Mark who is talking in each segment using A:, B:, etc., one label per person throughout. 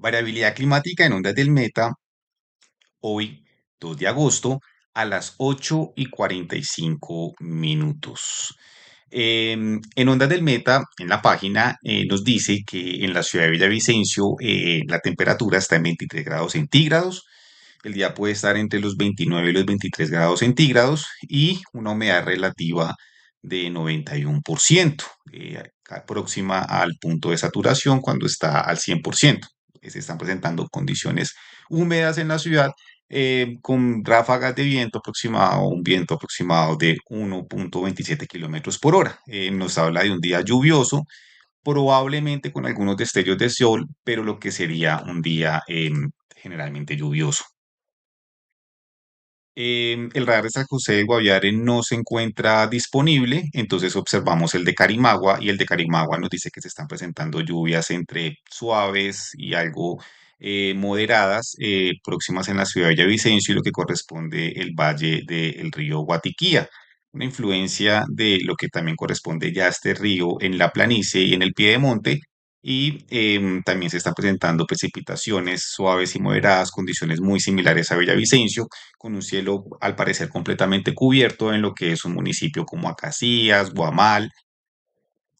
A: Variabilidad climática en ondas del Meta, hoy 2 de agosto a las 8:45 minutos. En Ondas del Meta, en la página, nos dice que en la ciudad de Villavicencio la temperatura está en 23 grados centígrados. El día puede estar entre los 29 y los 23 grados centígrados y una humedad relativa de 91%, próxima al punto de saturación cuando está al 100%. Se están presentando condiciones húmedas en la ciudad con ráfagas de viento aproximado, un viento aproximado de 1,27 kilómetros por hora. Nos habla de un día lluvioso, probablemente con algunos destellos de sol, pero lo que sería un día generalmente lluvioso. El radar de San José del Guaviare no se encuentra disponible, entonces observamos el de Carimagua y el de Carimagua nos dice que se están presentando lluvias entre suaves y algo moderadas, próximas en la ciudad de Villavicencio y lo que corresponde el valle del río Guatiquía. Una influencia de lo que también corresponde ya a este río en la planicie y en el piedemonte, y también se están presentando precipitaciones suaves y moderadas, condiciones muy similares a Villavicencio, con un cielo al parecer completamente cubierto en lo que es un municipio como Acacías, Guamal,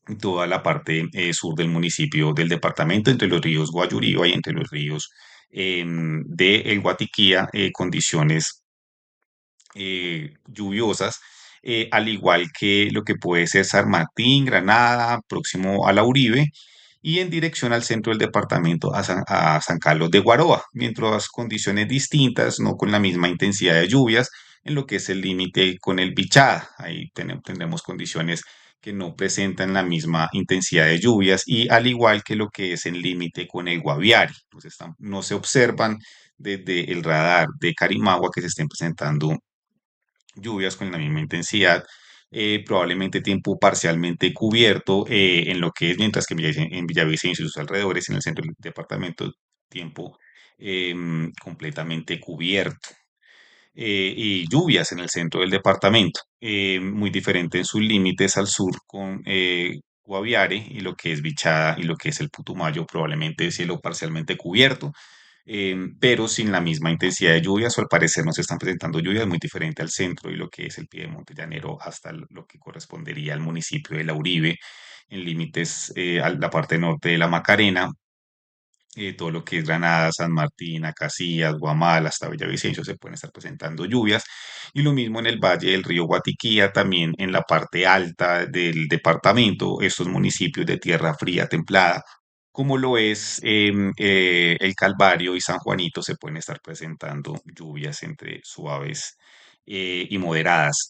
A: y toda la parte sur del municipio del departamento, entre los ríos Guayuriba y entre los ríos de El Guatiquía, condiciones lluviosas, al igual que lo que puede ser San Martín, Granada, próximo a la Uribe, y en dirección al centro del departamento a San Carlos de Guaroa, mientras condiciones distintas, no con la misma intensidad de lluvias, en lo que es el límite con el Bichada. Ahí tendremos condiciones que no presentan la misma intensidad de lluvias y al igual que lo que es el límite con el Guaviare, pues no se observan desde el radar de Carimagua que se estén presentando lluvias con la misma intensidad, probablemente tiempo parcialmente cubierto en lo que es, mientras que en Villavicencio y sus alrededores, en el centro del departamento, tiempo completamente cubierto. Y lluvias en el centro del departamento, muy diferente en sus límites al sur con Guaviare y lo que es Bichada y lo que es el Putumayo, probablemente cielo parcialmente cubierto, pero sin la misma intensidad de lluvias, o al parecer no se están presentando lluvias, muy diferente al centro y lo que es el piedemonte llanero hasta lo que correspondería al municipio de La Uribe, en límites a la parte norte de la Macarena, todo lo que es Granada, San Martín, Acacías, Guamal, hasta Villavicencio se pueden estar presentando lluvias. Y lo mismo en el valle del río Guatiquía, también en la parte alta del departamento, estos municipios de tierra fría templada, como lo es el Calvario y San Juanito, se pueden estar presentando lluvias entre suaves y moderadas.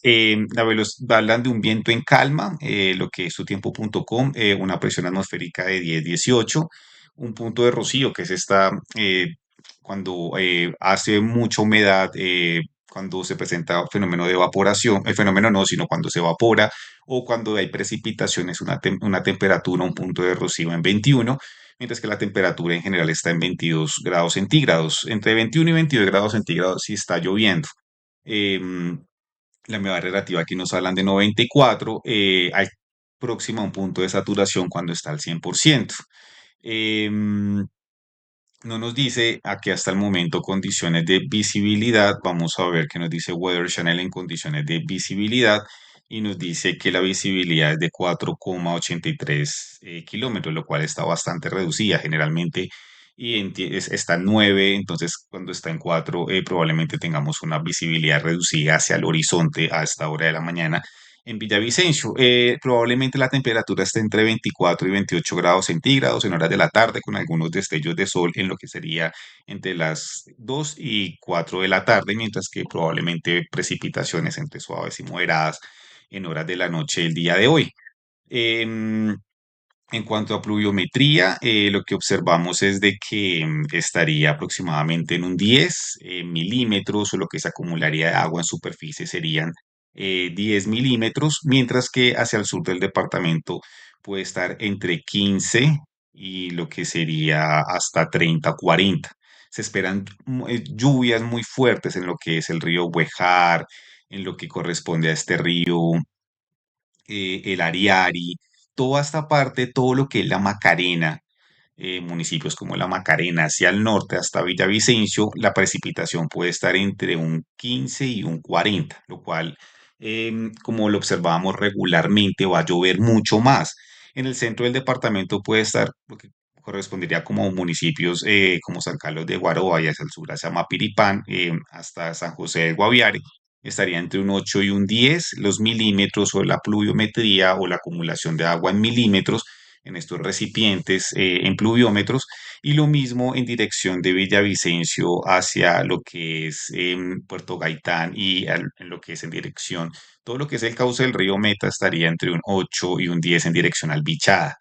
A: Hablan de un viento en calma, lo que es sutiempo.com, una presión atmosférica de 10-18, un punto de rocío, que es cuando hace mucha humedad, cuando se presenta fenómeno de evaporación, el fenómeno no, sino cuando se evapora o cuando hay precipitaciones, una temperatura, un punto de rocío en 21, mientras que la temperatura en general está en 22 grados centígrados. Entre 21 y 22 grados centígrados si está lloviendo. Em, la humedad relativa aquí nos hablan de 94, hay próxima a un punto de saturación cuando está al 100%. Em, no nos dice aquí hasta el momento condiciones de visibilidad. Vamos a ver qué nos dice Weather Channel en condiciones de visibilidad. Y nos dice que la visibilidad es de 4,83 kilómetros, lo cual está bastante reducida. Generalmente está en 9, entonces cuando está en 4 probablemente tengamos una visibilidad reducida hacia el horizonte a esta hora de la mañana en Villavicencio. Probablemente la temperatura esté entre 24 y 28 grados centígrados en horas de la tarde, con algunos destellos de sol en lo que sería entre las 2 y 4 de la tarde, mientras que probablemente precipitaciones entre suaves y moderadas en horas de la noche del día de hoy. Em, en cuanto a pluviometría, lo que observamos es de que estaría aproximadamente en un 10 milímetros, o lo que se acumularía de agua en superficie serían 10 milímetros, mientras que hacia el sur del departamento puede estar entre 15 y lo que sería hasta 30, 40. Se esperan lluvias muy fuertes en lo que es el río Güejar, en lo que corresponde a este río, el Ariari, toda esta parte, todo lo que es la Macarena, municipios como La Macarena hacia el norte hasta Villavicencio, la precipitación puede estar entre un 15 y un 40, lo cual, como lo observábamos regularmente, va a llover mucho más. En el centro del departamento puede estar lo que correspondería como municipios como San Carlos de Guaroa y hacia el sur, hacia Mapiripán, hasta San José de Guaviare, estaría entre un 8 y un 10 los milímetros o la pluviometría o la acumulación de agua en milímetros en estos recipientes en pluviómetros, y lo mismo en dirección de Villavicencio hacia lo que es Puerto Gaitán y en lo que es en dirección, todo lo que es el cauce del río Meta estaría entre un 8 y un 10 en dirección al Bichada,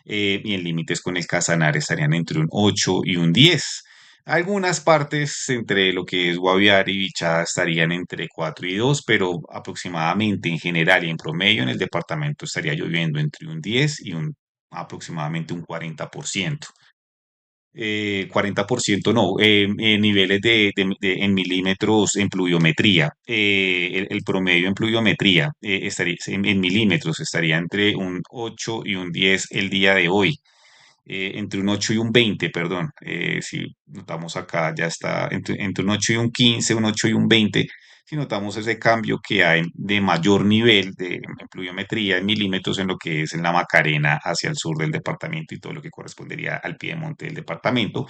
A: y en límites con el Casanare estarían entre un 8 y un 10. Algunas partes entre lo que es Guaviare y Bichada estarían entre 4 y 2, pero aproximadamente en general y en promedio en el departamento estaría lloviendo entre un 10 y un aproximadamente un 40%. 40% no, niveles en milímetros en pluviometría. El promedio en pluviometría estaría en milímetros, estaría entre un 8 y un 10 el día de hoy, entre un 8 y un 20, perdón. Si notamos acá, ya está entre un 8 y un 15, un 8 y un 20. Si notamos ese cambio que hay de mayor nivel de en pluviometría en milímetros en lo que es en la Macarena hacia el sur del departamento y todo lo que correspondería al piedemonte del departamento,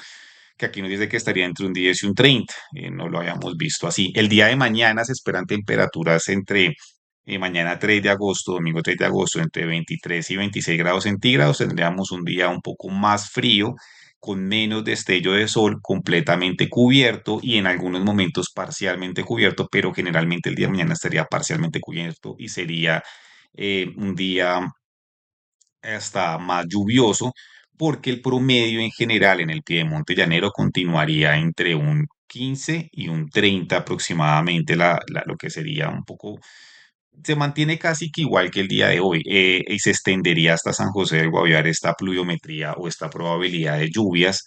A: que aquí nos dice que estaría entre un 10 y un 30. No lo habíamos visto así. El día de mañana se esperan temperaturas entre mañana 3 de agosto, domingo 3 de agosto, entre 23 y 26 grados centígrados. Tendríamos un día un poco más frío, con menos destello de sol, completamente cubierto y en algunos momentos parcialmente cubierto, pero generalmente el día de mañana estaría parcialmente cubierto y sería un día hasta más lluvioso, porque el promedio en general en el piedemonte llanero continuaría entre un 15 y un 30 aproximadamente, lo que sería un poco, se mantiene casi que igual que el día de hoy, y se extendería hasta San José del Guaviare esta pluviometría o esta probabilidad de lluvias,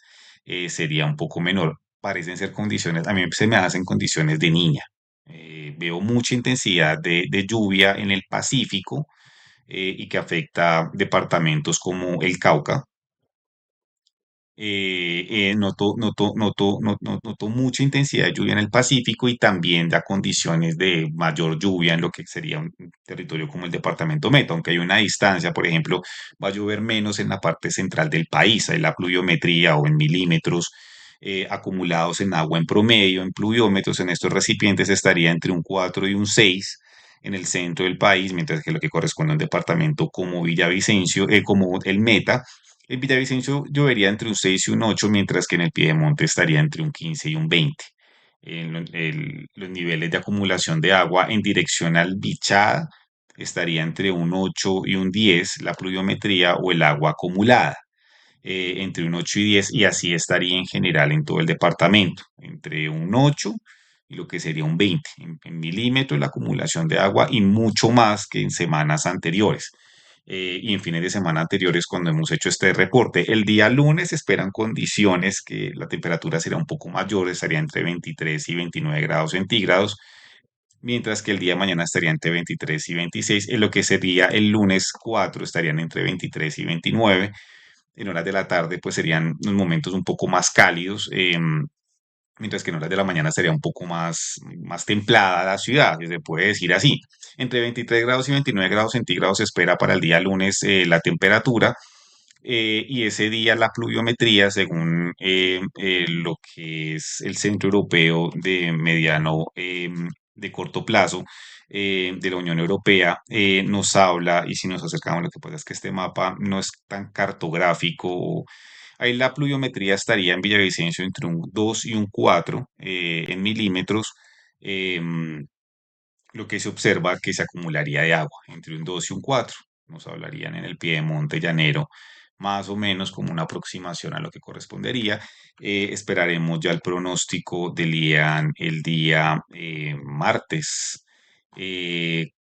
A: sería un poco menor. Parecen ser condiciones, a mí se me hacen condiciones de niña. Veo mucha intensidad de lluvia en el Pacífico, y que afecta departamentos como el Cauca. Noto mucha intensidad de lluvia en el Pacífico y también da condiciones de mayor lluvia en lo que sería un territorio como el departamento Meta, aunque hay una distancia, por ejemplo, va a llover menos en la parte central del país, hay la pluviometría o en milímetros acumulados en agua en promedio, en pluviómetros, en estos recipientes estaría entre un 4 y un 6 en el centro del país, mientras que lo que corresponde a un departamento como Villavicencio, como el Meta, en Villavicencio llovería entre un 6 y un 8, mientras que en el Piedemonte estaría entre un 15 y un 20. Los niveles de acumulación de agua en dirección al Bichada estaría entre un 8 y un 10, la pluviometría o el agua acumulada, entre un 8 y 10, y así estaría en general en todo el departamento, entre un 8 y lo que sería un 20 en milímetros la acumulación de agua y mucho más que en semanas anteriores. Y en fines de semana anteriores cuando hemos hecho este reporte. El día lunes se esperan condiciones que la temperatura será un poco mayor, estaría entre 23 y 29 grados centígrados, mientras que el día de mañana estaría entre 23 y 26, en lo que sería el lunes 4 estarían entre 23 y 29. En horas de la tarde pues serían unos momentos un poco más cálidos, mientras que en horas de la mañana sería un poco más templada la ciudad, si se puede decir así. Entre 23 grados y 29 grados centígrados se espera para el día lunes la temperatura, y ese día la pluviometría, según lo que es el Centro Europeo de Mediano, de corto plazo, de la Unión Europea, nos habla, y si nos acercamos, lo que pasa es que este mapa no es tan cartográfico. Ahí la pluviometría estaría en Villavicencio entre un 2 y un 4 en milímetros. em, lo que se observa que se acumularía de agua entre un 2 y un 4. Nos hablarían en el piedemonte llanero, más o menos como una aproximación a lo que correspondería. Esperaremos ya el pronóstico del día, el día martes,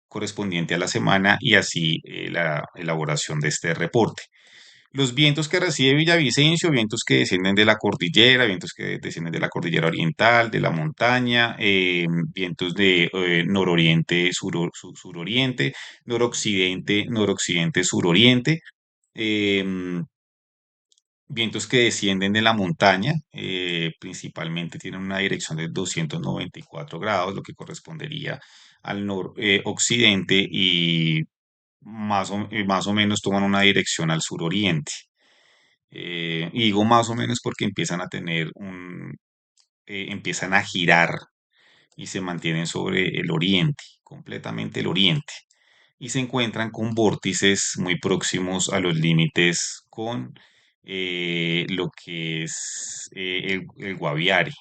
A: correspondiente a la semana, y así la elaboración de este reporte. Los vientos que recibe Villavicencio, vientos que descienden de la cordillera, vientos que descienden de la cordillera oriental, de la montaña, vientos de nororiente, suroriente, noroccidente, noroccidente, suroriente. em, Vientos que descienden de la montaña, principalmente tienen una dirección de 294 grados, lo que correspondería al noroccidente y más o menos toman una dirección al suroriente. Y digo más o menos porque empiezan a girar y se mantienen sobre el oriente, completamente el oriente, y se encuentran con vórtices muy próximos a los límites con lo que es el Guaviare.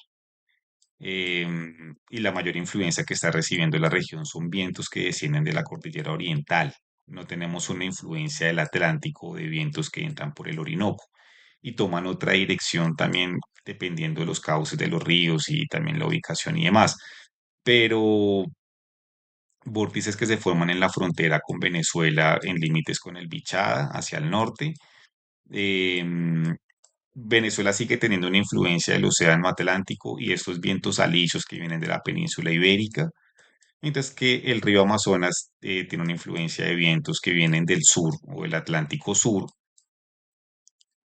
A: Y la mayor influencia que está recibiendo la región son vientos que descienden de la cordillera oriental. No tenemos una influencia del Atlántico de vientos que entran por el Orinoco y toman otra dirección también dependiendo de los cauces de los ríos y también la ubicación y demás. Pero vórtices que se forman en la frontera con Venezuela, en límites con el Bichada hacia el norte. Em, Venezuela sigue teniendo una influencia del Océano Atlántico y estos vientos alisios que vienen de la península ibérica, mientras que el río Amazonas tiene una influencia de vientos que vienen del sur o del Atlántico Sur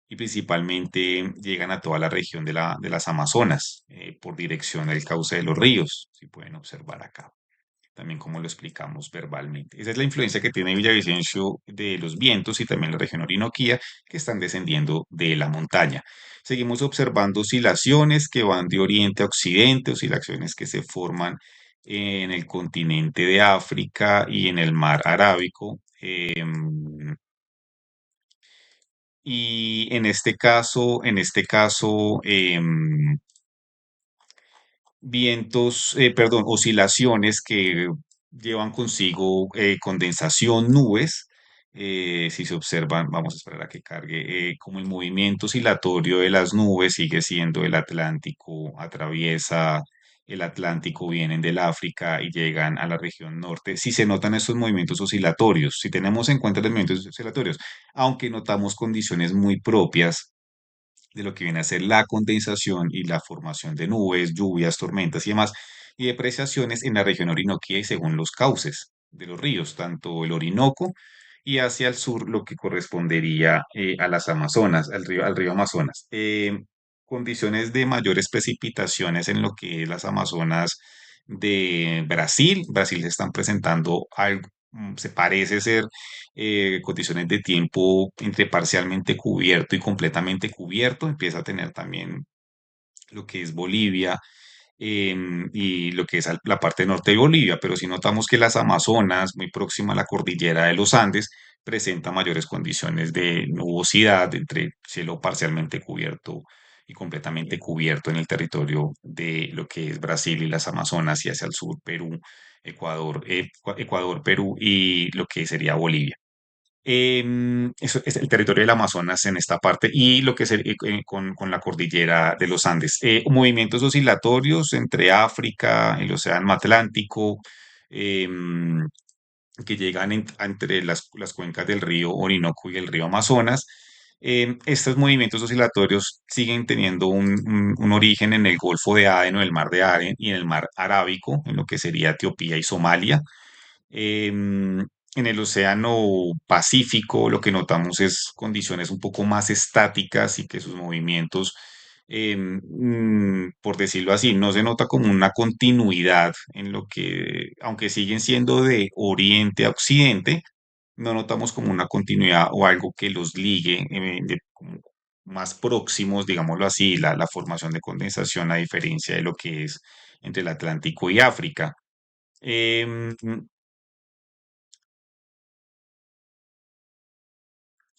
A: y principalmente llegan a toda la región de las Amazonas por dirección del cauce de los ríos, si pueden observar acá también como lo explicamos verbalmente. Esa es la influencia que tiene Villavicencio de los vientos y también la región Orinoquía que están descendiendo de la montaña. Seguimos observando oscilaciones que van de oriente a occidente, oscilaciones que se forman en el continente de África y en el mar Arábico. Y perdón, oscilaciones que llevan consigo condensación, nubes. Si se observan, vamos a esperar a que cargue, como el movimiento oscilatorio de las nubes sigue siendo el Atlántico, atraviesa el Atlántico, vienen del África y llegan a la región norte. Si se notan estos movimientos oscilatorios, si tenemos en cuenta los movimientos oscilatorios, aunque notamos condiciones muy propias de lo que viene a ser la condensación y la formación de nubes, lluvias, tormentas y demás, y depreciaciones en la región orinoquía y según los cauces de los ríos, tanto el Orinoco y hacia el sur lo que correspondería a las Amazonas, al río Amazonas. Condiciones de mayores precipitaciones en lo que es las Amazonas de Brasil. Brasil se están presentando algo, se parece ser condiciones de tiempo entre parcialmente cubierto y completamente cubierto. Empieza a tener también lo que es Bolivia y lo que es la parte norte de Bolivia, pero si notamos que las Amazonas, muy próxima a la cordillera de los Andes, presenta mayores condiciones de nubosidad entre cielo parcialmente cubierto y completamente cubierto en el territorio de lo que es Brasil y las Amazonas y hacia el sur Perú, Ecuador, Perú y lo que sería Bolivia. Eso es el territorio del Amazonas en esta parte y lo que es con la cordillera de los Andes. Movimientos oscilatorios entre África, el Océano Atlántico, em, que llegan entre las cuencas del río Orinoco y el río Amazonas. Estos movimientos oscilatorios siguen teniendo un origen en el Golfo de Adén o el Mar de Adén y en el Mar Arábico, en lo que sería Etiopía y Somalia. En el Océano Pacífico lo que notamos es condiciones un poco más estáticas y que sus movimientos, por decirlo así, no se nota como una continuidad en lo que, aunque siguen siendo de oriente a occidente, no notamos como una continuidad o algo que los ligue como más próximos, digámoslo así, la formación de condensación a diferencia de lo que es entre el Atlántico y África. Em,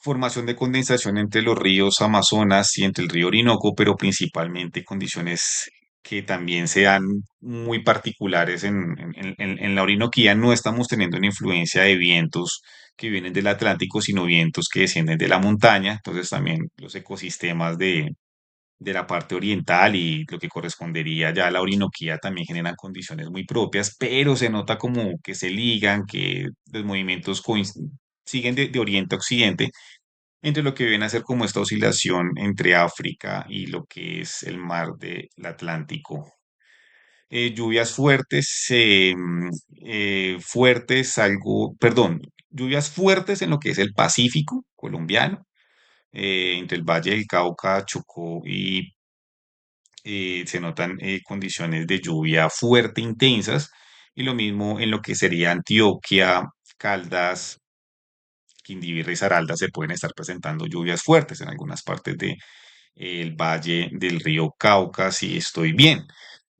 A: Formación de condensación entre los ríos Amazonas y entre el río Orinoco, pero principalmente condiciones que también sean muy particulares en la Orinoquía. No estamos teniendo una influencia de vientos que vienen del Atlántico, sino vientos que descienden de la montaña. Entonces también los ecosistemas de la parte oriental y lo que correspondería ya a la Orinoquía también generan condiciones muy propias, pero se nota como que se ligan, que los movimientos siguen de oriente a occidente entre lo que viene a ser como esta oscilación entre África y lo que es el mar del Atlántico. Lluvias fuertes, perdón, lluvias fuertes en lo que es el Pacífico colombiano, entre el Valle del Cauca, Chocó y se notan condiciones de lluvia fuerte, intensas, y lo mismo en lo que sería Antioquia, Caldas, Quindío y Risaralda se pueden estar presentando lluvias fuertes en algunas partes de el valle del río Cauca, si estoy bien.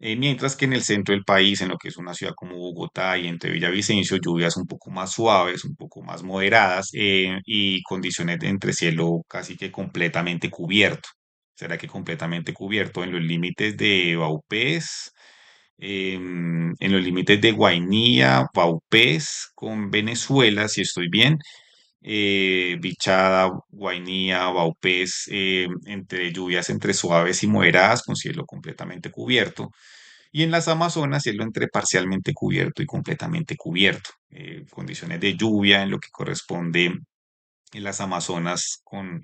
A: Mientras que en el centro del país, en lo que es una ciudad como Bogotá y entre Villavicencio, lluvias un poco más suaves, un poco más moderadas y condiciones de entre cielo casi que completamente cubierto. ¿Será que completamente cubierto en los límites de Vaupés? En los límites de Guainía, Vaupés con Venezuela, si estoy bien, Bichada, Guainía, Vaupés, entre lluvias entre suaves y moderadas, con cielo completamente cubierto. Y en las Amazonas, cielo entre parcialmente cubierto y completamente cubierto. Condiciones de lluvia en lo que corresponde en las Amazonas con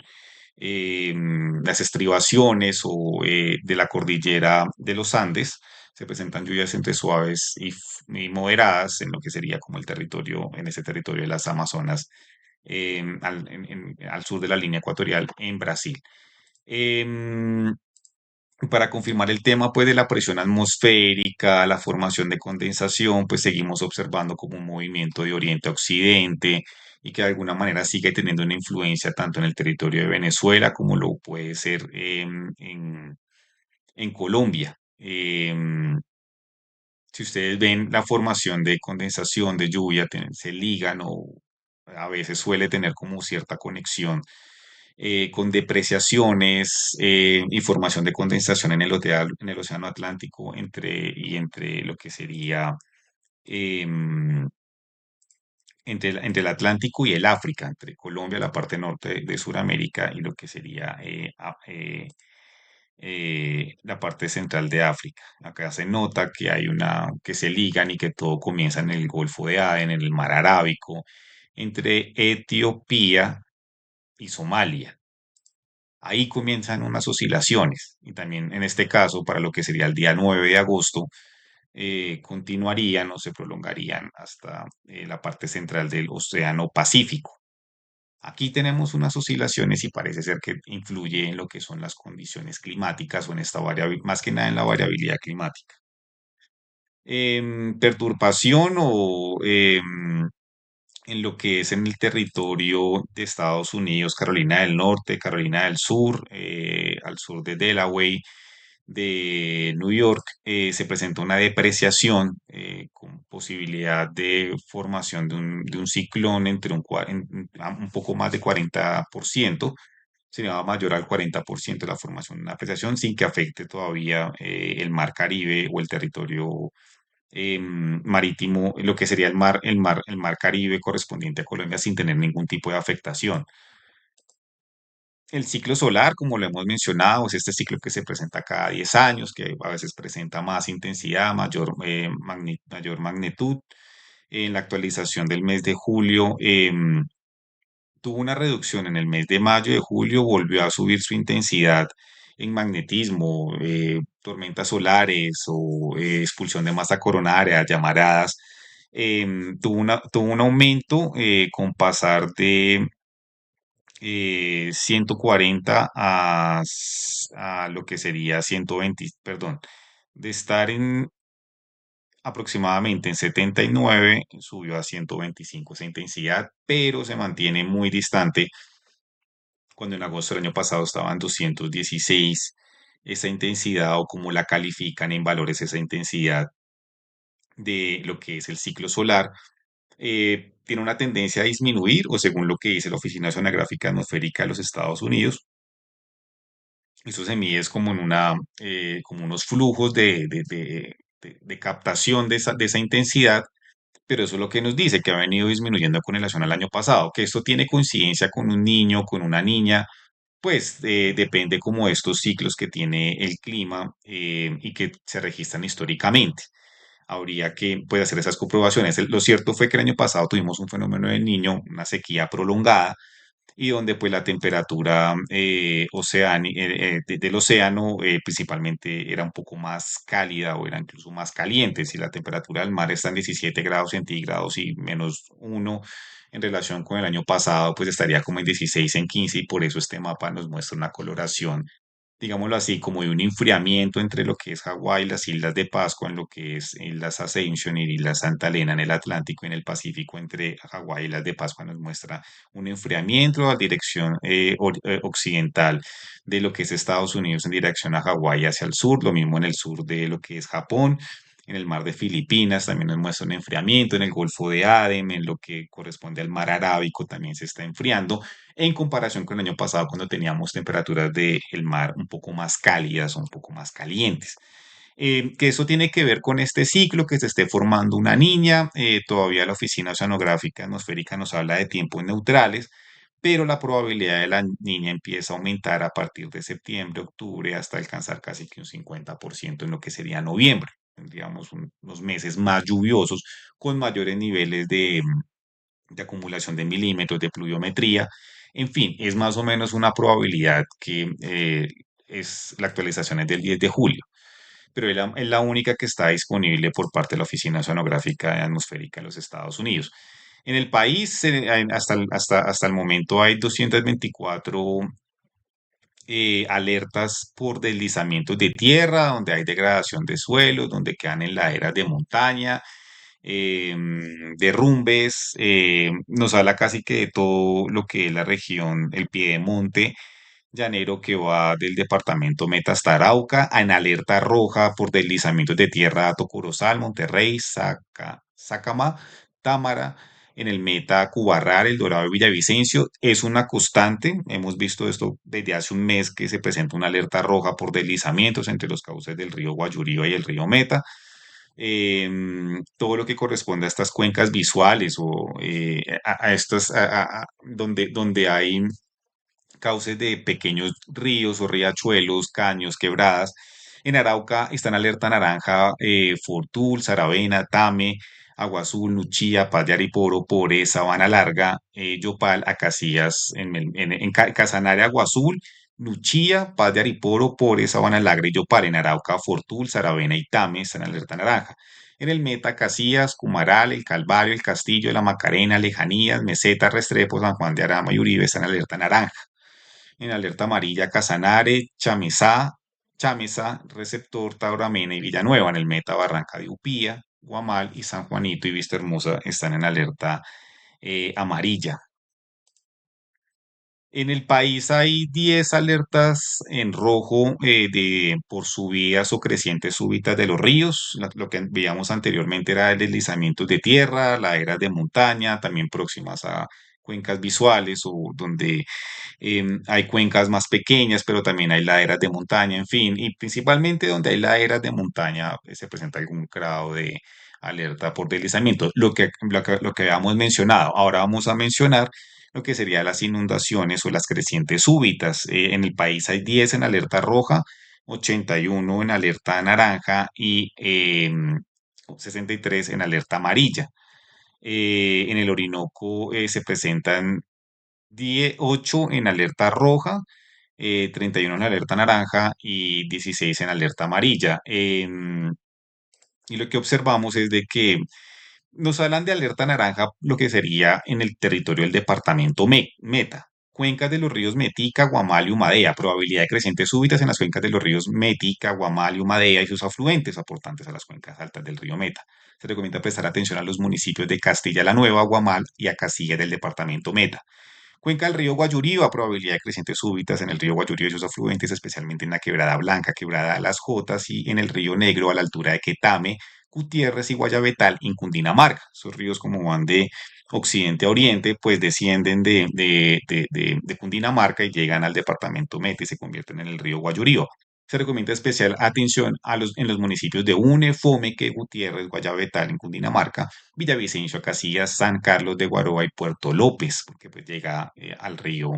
A: las estribaciones o de la cordillera de los Andes. Se presentan lluvias entre suaves y moderadas en lo que sería como el territorio, en ese territorio de las Amazonas al sur de la línea ecuatorial en Brasil. Em, para confirmar el tema, pues, de la presión atmosférica, la formación de condensación, pues seguimos observando como un movimiento de oriente a occidente y que de alguna manera sigue teniendo una influencia tanto en el territorio de Venezuela como lo puede ser en Colombia. Si ustedes ven la formación de condensación, de lluvia, se ligan o a veces suele tener como cierta conexión con depreciaciones y formación de condensación en el océano Atlántico entre lo que sería em, entre el Atlántico y el África, entre Colombia, la parte norte de Sudamérica y lo que sería la parte central de África. Acá se nota que que se ligan y que todo comienza en el Golfo de Adén, en el Mar Arábico, entre Etiopía y Somalia. Ahí comienzan unas oscilaciones y también en este caso, para lo que sería el día 9 de agosto, continuarían o se prolongarían hasta la parte central del Océano Pacífico. Aquí tenemos unas oscilaciones y parece ser que influye en lo que son las condiciones climáticas o en esta variabilidad, más que nada en la variabilidad climática. Perturbación o en lo que es en el territorio de Estados Unidos, Carolina del Norte, Carolina del Sur, al sur de Delaware, de New York, se presentó una depreciación con posibilidad de formación de un ciclón entre un poco más de 40%, sería mayor al 40% de la formación de una depreciación sin que afecte todavía el mar Caribe o el territorio marítimo, lo que sería el mar Caribe correspondiente a Colombia sin tener ningún tipo de afectación. El ciclo solar, como lo hemos mencionado, es este ciclo que se presenta cada 10 años, que a veces presenta más intensidad, mayor magnitud. En la actualización del mes de julio, tuvo una reducción en el mes de mayo de julio, volvió a subir su intensidad en magnetismo, tormentas solares o expulsión de masa coronaria, llamaradas. Tuvo un aumento con pasar de 140 a lo que sería 120, perdón, de estar en aproximadamente en 79, subió a 125 esa intensidad, pero se mantiene muy distante cuando en agosto del año pasado estaba en 216 esa intensidad o como la califican en valores esa intensidad de lo que es el ciclo solar, tiene una tendencia a disminuir o según lo que dice la Oficina Oceanográfica Atmosférica de los Estados Unidos, eso se mide es como como unos flujos de captación de esa intensidad, pero eso es lo que nos dice que ha venido disminuyendo con relación al año pasado, que esto tiene coincidencia con un niño, con una niña, pues depende como de estos ciclos que tiene el clima y que se registran históricamente. Habría que pues, hacer esas comprobaciones. Lo cierto fue que el año pasado tuvimos un fenómeno del niño, una sequía prolongada, y donde pues la temperatura del océano principalmente era un poco más cálida o era incluso más caliente. Si la temperatura del mar está en 17 grados centígrados y -1 en relación con el año pasado, pues estaría como en 16 en 15 y por eso este mapa nos muestra una coloración, digámoslo así, como de un enfriamiento entre lo que es Hawái, las Islas de Pascua, en lo que es Islas Ascension y Islas Santa Elena en el Atlántico y en el Pacífico entre Hawái y las de Pascua nos muestra un enfriamiento a dirección occidental de lo que es Estados Unidos en dirección a Hawái hacia el sur, lo mismo en el sur de lo que es Japón. En el mar de Filipinas también nos muestra un enfriamiento, en el Golfo de Adén, en lo que corresponde al mar Arábico también se está enfriando en comparación con el año pasado cuando teníamos temperaturas del mar un poco más cálidas o un poco más calientes. Que eso tiene que ver con este ciclo que se esté formando una niña. Todavía la Oficina Oceanográfica Atmosférica nos habla de tiempos neutrales, pero la probabilidad de la niña empieza a aumentar a partir de septiembre, octubre, hasta alcanzar casi que un 50% en lo que sería noviembre. Tendríamos unos meses más lluviosos con mayores niveles de acumulación de milímetros, de pluviometría. En fin, es más o menos una probabilidad que es la actualización es del 10 de julio, pero es la única que está disponible por parte de la Oficina Oceanográfica Atmosférica de los Estados Unidos. En el país, hasta el momento hay 224 alertas por deslizamientos de tierra, donde hay degradación de suelos, donde quedan en laderas de montaña, derrumbes, nos habla casi que de todo lo que es la región, el piedemonte llanero que va del departamento Meta hasta Arauca, en alerta roja por deslizamientos de tierra a Tocorozal, Monterrey, Sacama, Támara, en el Meta Cubarral, El Dorado y Villavicencio. Es una constante, hemos visto esto desde hace un mes que se presenta una alerta roja por deslizamientos entre los cauces del río Guayurío y el río Meta. Todo lo que corresponde a estas cuencas visuales o a estas, donde hay cauces de pequeños ríos o riachuelos, caños, quebradas. En Arauca está en alerta naranja Fortul, Saravena, Tame, Agua Azul, Nuchía, Paz de Ariporo, Poré, Sabana Larga, Yopal, Acacías, Casanare, Agua Azul, Nuchía, Paz de Ariporo, Poré, Sabana Larga y Yopal. En Arauca, Fortul, Saravena y Tame están en alerta naranja. En el Meta, Casillas, Cumaral, El Calvario, El Castillo, La Macarena, Lejanías, Meseta, Restrepo, San Juan de Arama y Uribe están en alerta naranja. En alerta amarilla, Casanare, Chamizá, Receptor, Tauramena y Villanueva. En el Meta, Barranca de Upía, Guamal y San Juanito y Vista Hermosa están en alerta amarilla. En el país hay 10 alertas en rojo por subidas o crecientes súbitas de los ríos. Lo que veíamos anteriormente era el deslizamiento de tierra, laderas de montaña, también próximas a cuencas visuales o donde hay cuencas más pequeñas, pero también hay laderas de montaña, en fin, y principalmente donde hay laderas de montaña se presenta algún grado de alerta por deslizamiento, lo que habíamos mencionado. Ahora vamos a mencionar lo que serían las inundaciones o las crecientes súbitas. En el país hay 10 en alerta roja, 81 en alerta naranja y 63 en alerta amarilla. En el Orinoco se presentan 8 en alerta roja, 31 en alerta naranja y 16 en alerta amarilla. Y lo que observamos es de que nos hablan de alerta naranja, lo que sería en el territorio del departamento Meta. Cuencas de los ríos Metica, Guamal y Umadea. Probabilidad de crecientes súbitas en las cuencas de los ríos Metica, Guamal y Umadea y sus afluentes aportantes a las cuencas altas del río Meta. Se recomienda prestar atención a los municipios de Castilla la Nueva, Guamal y Acacilla del departamento Meta. Cuenca del río Guayurío, a probabilidad de crecientes súbitas en el río Guayurío y sus afluentes, especialmente en la Quebrada Blanca, Quebrada de las Jotas y en el río Negro a la altura de Quetame, Gutiérrez y Guayabetal en Cundinamarca. Esos ríos como van de occidente a oriente, pues descienden de Cundinamarca y llegan al departamento Meta y se convierten en el río Guayurío. Se recomienda especial atención en los municipios de Une, Fomeque, Gutiérrez, Guayabetal en Cundinamarca, Villavicencio, Casillas, San Carlos de Guaroa y Puerto López, porque pues llega al río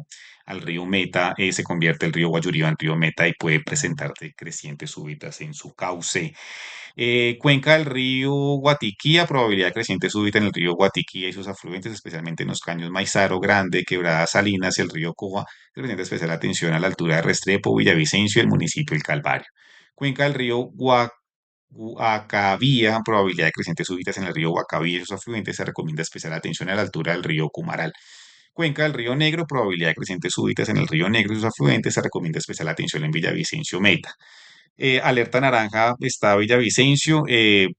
A: Meta, se convierte el río Guayurío en río Meta y puede presentarse crecientes súbitas en su cauce. Cuenca del río Guatiquía, probabilidad creciente súbita en el río Guatiquía y sus afluentes, especialmente en los caños Maizaro, Grande, Quebrada Salinas y el río Coja. Se presenta especial atención a la altura de Restrepo, Villavicencio y el municipio El Calvario. Cuenca del río Guacavía, probabilidad de crecientes súbitas en el río Guacavía y sus afluentes, se recomienda especial atención a la altura del río Cumaral. Cuenca del río Negro, probabilidad de crecientes súbitas en el río Negro y sus afluentes, se recomienda especial atención en Villavicencio Meta. Alerta naranja está Villavicencio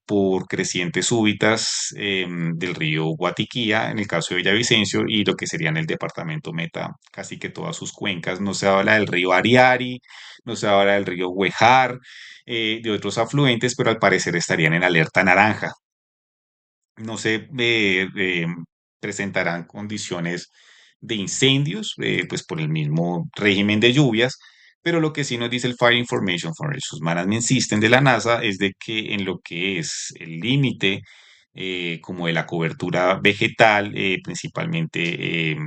A: por crecientes súbitas del río Guatiquía, en el caso de Villavicencio, y lo que sería en el departamento Meta, casi que todas sus cuencas. No se habla del río Ariari, no se habla del río Huejar, de otros afluentes, pero al parecer estarían en alerta naranja. No se presentarán condiciones de incendios, pues por el mismo régimen de lluvias, pero lo que sí nos dice el Fire Information for Resource Management System de la NASA es de que en lo que es el límite como de la cobertura vegetal, principalmente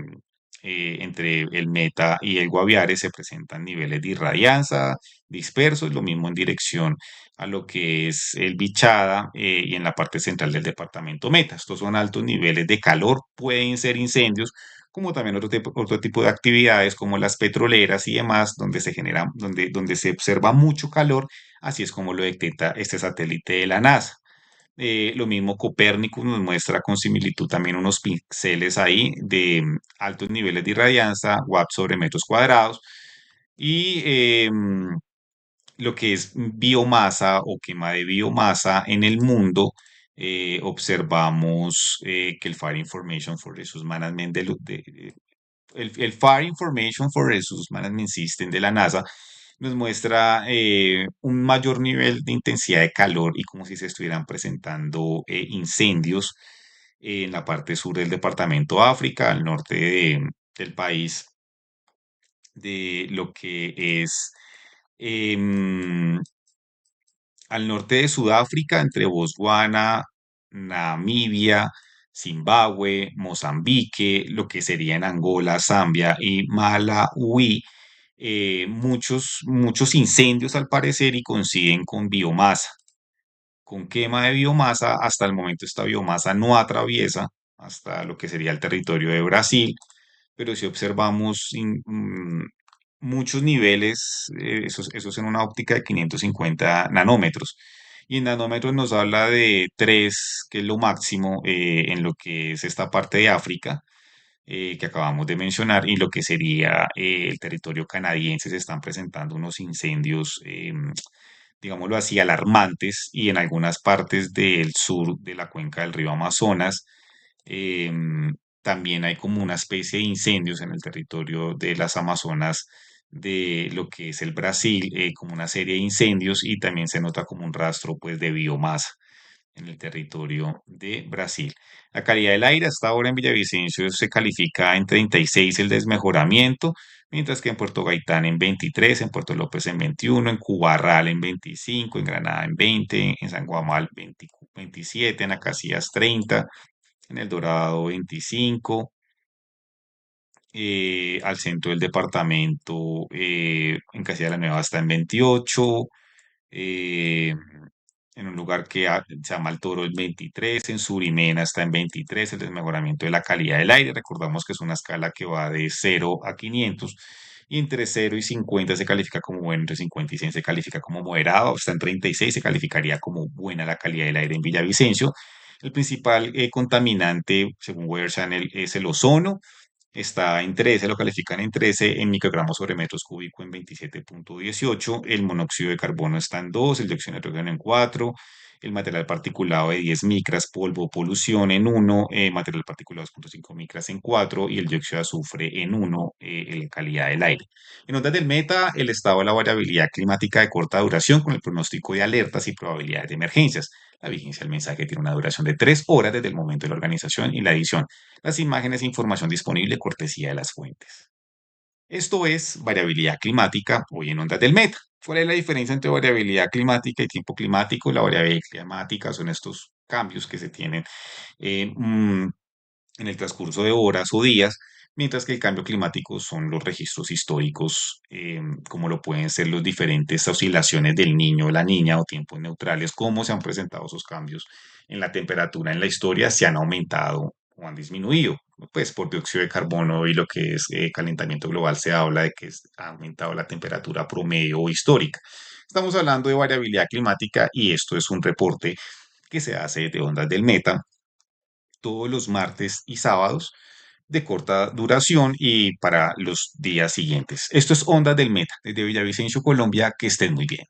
A: entre el Meta y el Guaviare, se presentan niveles de irradianza dispersos, lo mismo en dirección a lo que es el Bichada y en la parte central del departamento Meta. Estos son altos niveles de calor, pueden ser incendios, como también otro tipo de actividades como las petroleras y demás, donde se genera, donde se observa mucho calor, así es como lo detecta este satélite de la NASA. Lo mismo Copérnico nos muestra con similitud también unos píxeles ahí de altos niveles de irradianza, watts sobre metros cuadrados. Y lo que es biomasa o quema de biomasa en el mundo, observamos que el Fire Information for Resource Management el Fire Information for Resource Management System de la NASA nos muestra un mayor nivel de intensidad de calor y como si se estuvieran presentando incendios en la parte sur del departamento África, al norte del país, de lo que es em, al norte de Sudáfrica, entre Botswana, Namibia, Zimbabue, Mozambique, lo que sería en Angola, Zambia y Malawi, muchos incendios al parecer y coinciden con biomasa. Con quema de biomasa, hasta el momento esta biomasa no atraviesa hasta lo que sería el territorio de Brasil, pero si observamos muchos niveles, eso es en una óptica de 550 nanómetros. Y en nanómetros nos habla de 3 que es lo máximo en lo que es esta parte de África que acabamos de mencionar, y lo que sería el territorio canadiense se están presentando unos incendios, digámoslo así, alarmantes, y en algunas partes del sur de la cuenca del río Amazonas también hay como una especie de incendios en el territorio de las Amazonas de lo que es el Brasil, como una serie de incendios, y también se nota como un rastro pues de biomasa en el territorio de Brasil. La calidad del aire hasta ahora en Villavicencio se califica en 36 el desmejoramiento, mientras que en Puerto Gaitán en 23, en Puerto López en 21, en Cubarral en 25, en Granada en 20, en San Guamal 20 27, en Acacias 30, en El Dorado 25, al centro del departamento, en Casilla de la Nueva está en 28, eh, en un lugar que se llama El Toro en 23, en Surimena está en 23, el desmejoramiento de la calidad del aire. Recordamos que es una escala que va de 0 a 500, y entre 0 y 50 se califica como bueno, entre 50 y 100 se califica como moderado, hasta en 36 se calificaría como buena la calidad del aire en Villavicencio. El principal contaminante, según Weather Channel, es el ozono. Está en 13, lo califican en 13 en microgramos sobre metros cúbicos en 27,18. El monóxido de carbono está en 2, el dióxido de nitrógeno en 4, el material particulado de 10 micras, polvo, polución en 1, material particulado de 2,5 micras en 4 y el dióxido de azufre en 1, en la calidad del aire. En ondas del meta, el estado de la variabilidad climática de corta duración con el pronóstico de alertas y probabilidades de emergencias. La vigencia del mensaje tiene una duración de 3 horas desde el momento de la organización y la edición. Las imágenes e información disponible cortesía de las fuentes. Esto es variabilidad climática hoy en ondas del meta. ¿Cuál es la diferencia entre variabilidad climática y tiempo climático? La variabilidad climática son estos cambios que se tienen eh, mm, en el transcurso de horas o días, mientras que el cambio climático son los registros históricos, como lo pueden ser las diferentes oscilaciones del niño o la niña o tiempos neutrales, cómo se han presentado esos cambios en la temperatura en la historia, si han aumentado o han disminuido. Pues por dióxido de carbono y lo que es calentamiento global se habla de que ha aumentado la temperatura promedio histórica. Estamos hablando de variabilidad climática y esto es un reporte que se hace de ondas del Meta todos los martes y sábados de corta duración y para los días siguientes. Esto es Ondas del Meta desde Villavicencio, Colombia. Que estén muy bien.